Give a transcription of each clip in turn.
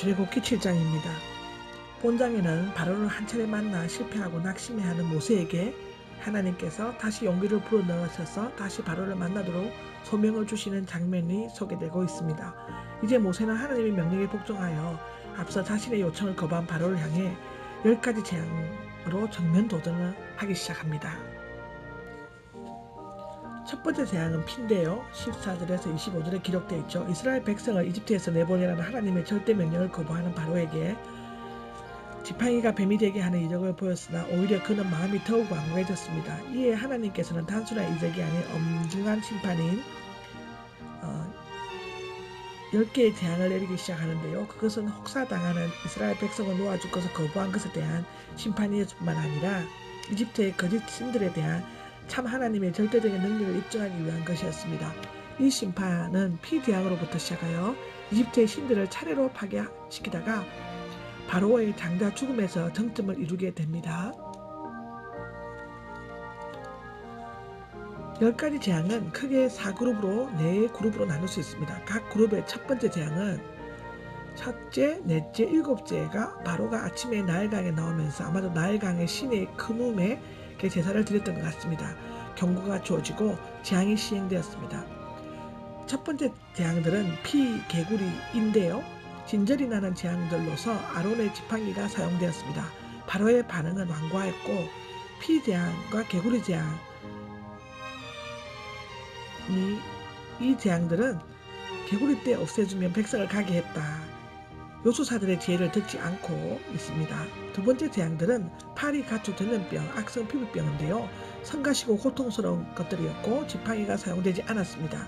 출애굽기 7장입니다. 본장에는 바로를 한 차례 만나 실패하고 낙심해하는 모세에게 하나님께서 다시 용기를 불어넣으셔서 다시 바로를 만나도록 소명을 주시는 장면이 소개되고 있습니다. 이제 모세는 하나님의 명령에 복종하여 앞서 자신의 요청을 거부한 바로를 향해 10가지 재앙으로 정면 도전을 하기 시작합니다. 첫 번째 재앙은 피인데요. 14절에서 25절에 기록되어 있죠. 이스라엘 백성을 이집트에서 내보내라는 하나님의 절대 명령을 거부하는 바로에게 지팡이가 뱀이 되게 하는 이적을 보였으나 오히려 그는 마음이 더욱 완고해졌습니다. 이에 하나님께서는 단순한 이적이 아닌 엄중한 심판인 10개의 재앙을 내리기 시작하는데요. 그것은 혹사당하는 이스라엘 백성을 놓아줄 것을 거부한 것에 대한 심판이었을 뿐만 아니라 이집트의 거짓 신들에 대한 참 하나님의 절대적인 능력을 입증하기 위한 것이었습니다. 이 심판은 피재앙으로부터 시작하여 이집트의 신들을 차례로 파괴시키다가 바로의 장자 죽음에서 정점을 이루게 됩니다. 10가지 재앙은 크게 4그룹으로 나눌 수 있습니다. 각 그룹의 첫 번째 재앙은 첫째, 넷째, 일곱째가 바로가 아침에 나일강에 나오면서 아마도 나일강의 신의 크눔에 제사를 드렸던 것 같습니다. 경고가 주어지고 재앙이 시행되었습니다. 첫 번째 재앙들은 피, 개구리인데요. 진절이 나는 재앙들로서 아론의 지팡이가 사용되었습니다. 바로의 반응은 완고하였고 피 재앙과 개구리 재앙이 이 재앙들은 개구리 떼 없애주면 백성을 가게 했다. 요수사들의 지혜를 듣지 않고 있습니다. 두 번째 재앙들은 파리, 가축, 전염병, 악성 피부병인데요. 성가시고 고통스러운 것들이었고 지팡이가 사용되지 않았습니다.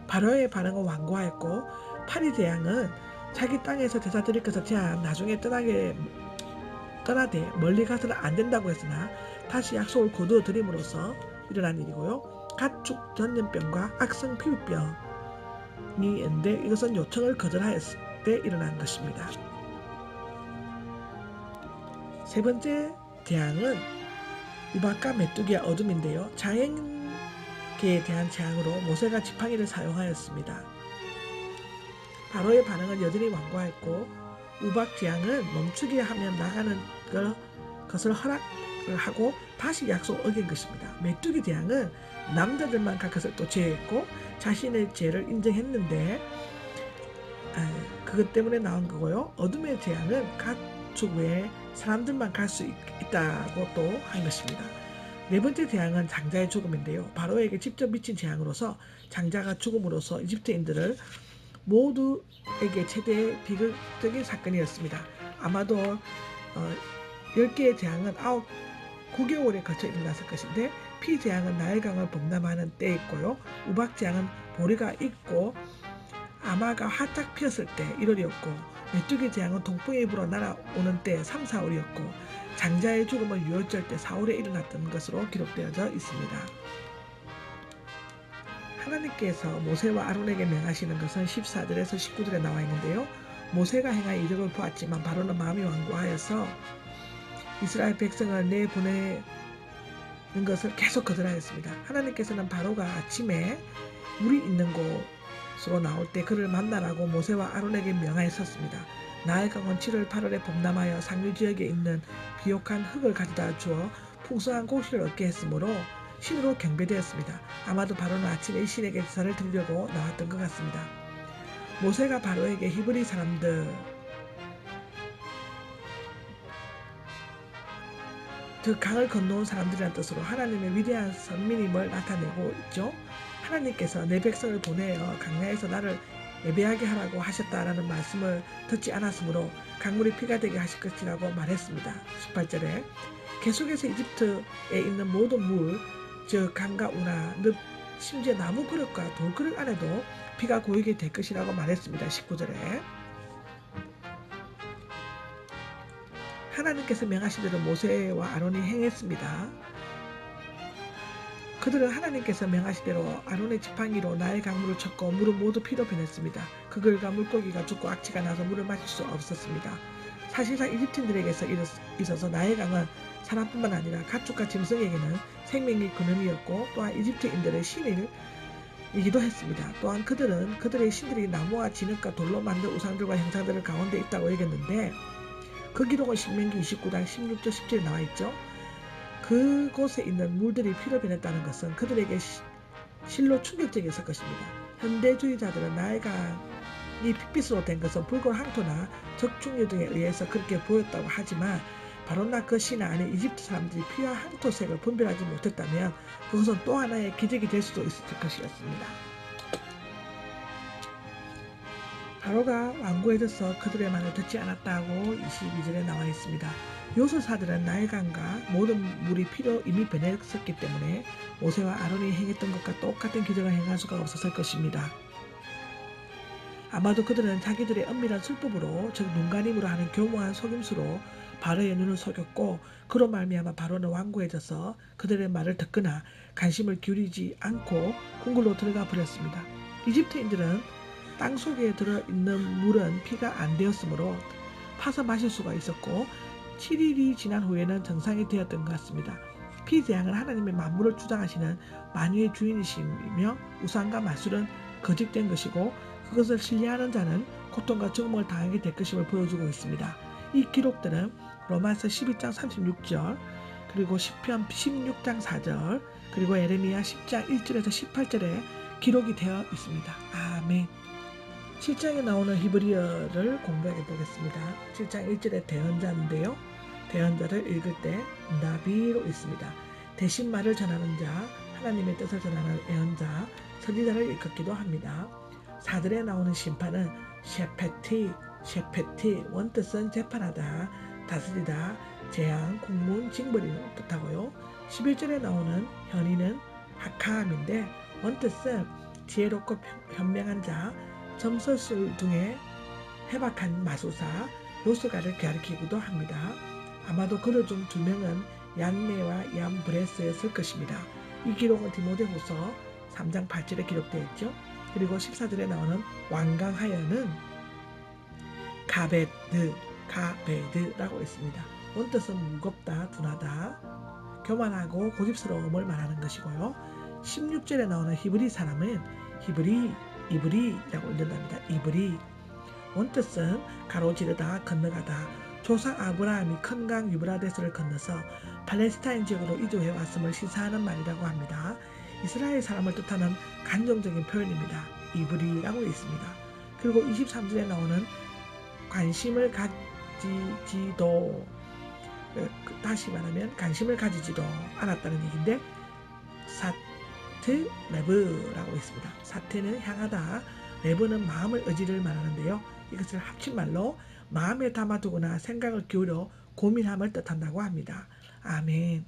바로의 반응은 완고하였고 파리 재앙은 자기 땅에서 제사 드릴 것을 제한 나중에 떠나되 멀리 가서는 안 된다고 했으나 다시 약속을 거두어 드림으로써 일어난 일이고요. 가축 전염병과 악성 피부병이 있는데 이것은 요청을 거절하였을 때 일어난 것입니다. 세 번째 재앙은 우박과 메뚜기의 어둠인데요. 자연계에 대한 재앙으로 모세가 지팡이를 사용하였습니다. 바로의 반응은 여전히 완고하였고 우박 재앙은 멈추게 하면 나가는 것을 허락을 하고 다시 약속을 어긴 것입니다. 메뚜기 재앙은 남자들만 갈 것을 또 제외했고 자신의 죄를 인정했는데 그것 때문에 나온 거고요. 어둠의 재앙은 가축 외에 사람들만 갈 수 있다고 또 한 것입니다. 네 번째 재앙은 장자의 죽음인데요. 바로에게 직접 미친 재앙으로서 장자가 죽음으로써 이집트인들을 모두에게 최대의 비극적인 사건이었습니다. 아마도 10개의 재앙은 9개월에 걸쳐 일어났을 것인데 피재앙은 나일강을 범람하는 때에 있고요. 우박재앙은 보리가 있고 아마가 활짝 피었을 때 1월이었고 메뚜기 재앙은 동풍이 불어 날아오는 때 3, 4월이었고 장자의 죽음은 6월절 때 4월에 일어났던 것으로 기록되어져 있습니다. 하나님께서 모세와 아론에게 명하시는 것은 14절에서 19절에 나와 있는데요. 모세가 행한 이적을 보았지만 바로는 마음이 완고하여서 이스라엘 백성을 내보내는 것을 계속 거절하였습니다. 하나님께서는 바로가 아침에 물이 있는 곳으로 나올 때 그를 만나라고 모세와 아론에게 명하였었습니다. 나일강은 7월 8월에 범람하여 상류지역에 있는 비옥한 흙을 가져다 주어 풍성한 곡식을 얻게 했으므로 신으로 경배되었습니다. 아마도 바로는 아침에 이 신에게 제사를 드리려고 나왔던 것 같습니다. 모세가 바로에게 히브리 사람들 즉 강을 건너온 사람들이라는 뜻으로 하나님의 위대한 선민임을 나타내고 있죠. 하나님께서 내 백성을 보내어 강야에서 나를 예배하게 하라고 하셨다라는 말씀을 듣지 않았으므로 강물이 피가 되게 하실 것이라고 말했습니다. 18절에 계속해서 이집트에 있는 모든 물, 즉 강과 운하, 늪, 심지어 나무 그릇과 돌 그릇 안에도 피가 고이게 될 것이라고 말했습니다. 19절에 하나님께서 명하신 대로 모세와 아론이 행했습니다. 그들은 하나님께서 명하신 대로 아론의 지팡이로 나일 강물을 쳤고 물은 모두 피로 변했습니다. 그 결과 물고기가 죽고 악취가 나서 물을 마실 수 없었습니다. 사실상 이집트인들에게서 있어서 나일 강은 사람뿐만 아니라 가축과 짐승에게는 생명의 근원이었고 또한 이집트인들의 신을 이기도 했습니다. 또한 그들은 그들의 신들이 나무와 진흙과 돌로 만든 우상들과 형상들을 가운데 있다고 여겼는데 그 기록은 신명기 29장 16절 17에 나와 있죠. 그곳에 있는 물들이 피로 변했다는 것은 그들에게 실로 충격적이었을 것입니다. 현대주의자들은 나일강이 핏빛으로 된 것은 붉은 항토나 적중류 등에 의해서 그렇게 보였다고 하지만 바로나 그 신화 안에 이집트 사람들이 피와 항토색을 분별하지 못했다면 그것은 또 하나의 기적이 될 수도 있을 것이었습니다. 바로가 완고해져서 그들의 말을 듣지 않았다고 22절에 나와 있습니다. 요술사들은 나일강과 모든 물이 피로 이미 변했었기 때문에 모세와 아론이 행했던 것과 똑같은 기적을 행할 수가 없었을 것입니다. 아마도 그들은 자기들의 은밀한 술법으로 즉 눈가림으로 하는 교묘한 속임수로 바로의 눈을 속였고 그로 말미암아 바로는 완고해져서 그들의 말을 듣거나 관심을 기울이지 않고 궁궐로 들어가 버렸습니다. 이집트인들은 땅 속에 들어있는 물은 피가 안 되었으므로 파서 마실 수가 있었고 7일이 지난 후에는 정상이 되었던 것 같습니다. 피제왕은 하나님의 만물을 주장하시는 만유의 주인이시며 우상과 마술은 거짓된 것이고 그것을 신뢰하는 자는 고통과 죽음을 당하게 될 것임을 보여주고 있습니다. 이 기록들은 로마서 12장 36절 그리고 시편 16장 4절 그리고 에레미야 10장 1절에서 18절에 기록이 되어 있습니다. 아멘. 7장에 나오는 히브리어를 공부해 보겠습니다. 7장 1절에 대언자인데요. 대언자를 읽을 때 나비로 있습니다. 대신 말을 전하는 자, 하나님의 뜻을 전하는 예언자, 선지자를 일컫기도 합니다. 4절에 나오는 심판은 셰페티, 원뜻은 재판하다, 다스리다, 재앙, 국문, 징벌을 뜻하고요. 11절에 나오는 현이는 하카함인데 원뜻은 지혜롭고 현명한 자, 점서술 등의 해박한 마술사, 요술가를 가리키기도 합니다. 아마도 그들 중 2명은 얀네와 얀브레스였을 것입니다. 이 기록은 디모데후서 3장 8절에 기록되어 있죠. 그리고 14절에 나오는 완강하여는 가베드라고 있습니다. 원뜻은 무겁다, 둔하다, 교만하고 고집스러움을 말하는 것이고요. 16절에 나오는 히브리 사람은 이브리라고 읽는답니다. 이브리. 원뜻은 가로지르다, 건너가다. 조상 아브라함이 큰 강 유브라데스를 건너서 팔레스타인 지역으로 이주해 왔음을 시사하는 말이라고 합니다. 이스라엘 사람을 뜻하는 간접적인 표현입니다. 이브리라고 있습니다. 그리고 23절에 나오는 관심을 가지지도, 다시 말하면 관심을 가지지도 않았다는 얘기인데 사트 레브라고 있습니다. 사트는 향하다, 레브는 마음을 의지를 말하는데요. 이것을 합친말로 마음에 담아두거나 생각을 기울여 고민함을 뜻한다고 합니다. 아멘.